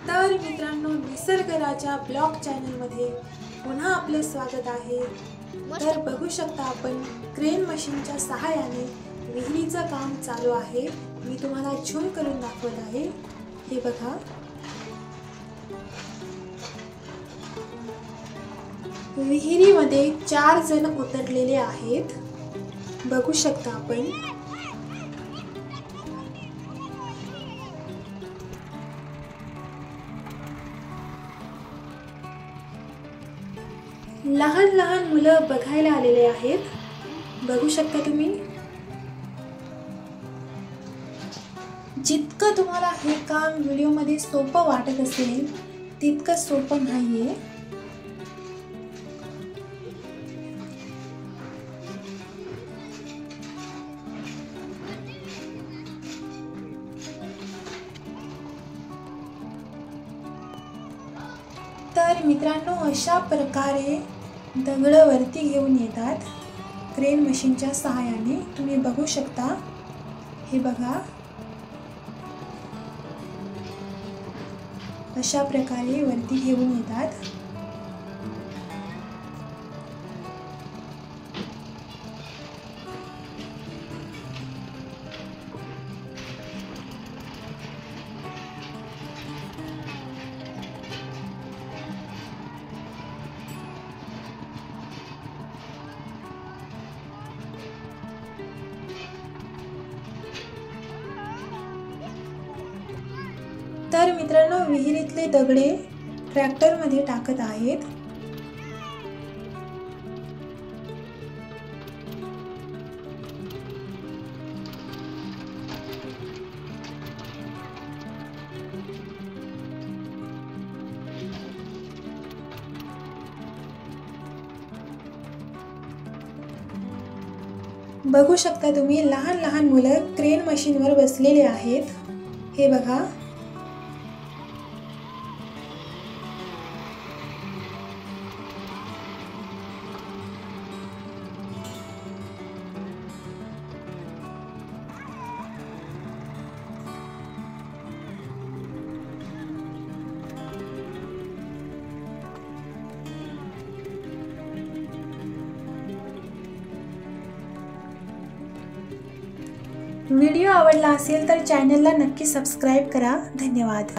तर मित्रांनो, निसर्ग राजा ब्लॉग चॅनलमध्ये पुन्हा आपले स्वागत आहे। तर बघू शकता आपण क्रेन मशीनच्या सहाय्याने विहिरीचं काम चालू आहे। मी तुम्हाला झूम करून दाखवत आहे। हे बघा, विहिरीमध्ये 4 जण उतरलेले आहेत। बघू शकता आपण। लहान लहान मुलं बघायला आलेले आहेत। बघू शकता तुम्ही। जितकं तुम्हाला हे काम व्हिडिओमध्ये सोपं वाटत असेल तितकं सोपं नाहीये। तर मित्रांनो, अशा प्रकारे दगड वरती घेऊन येतात क्रेन मशीनच्या सहाय्याने। तुम्ही बघू शकता। हे बघा, अशा प्रकारे वरती घेऊन येतात। तर मित्रांनो, विहिरीतले दगडे ट्रॅक्टरमध्ये टाकत आहेत। बघू शकता तुम्ही, लहान लहान मुलं क्रेन मशीनवर बसलेले आहेत। हे बघा, व्हिडिओ आवडला असेल तर चॅनलला नक्की सबस्क्राइब करा। धन्यवाद।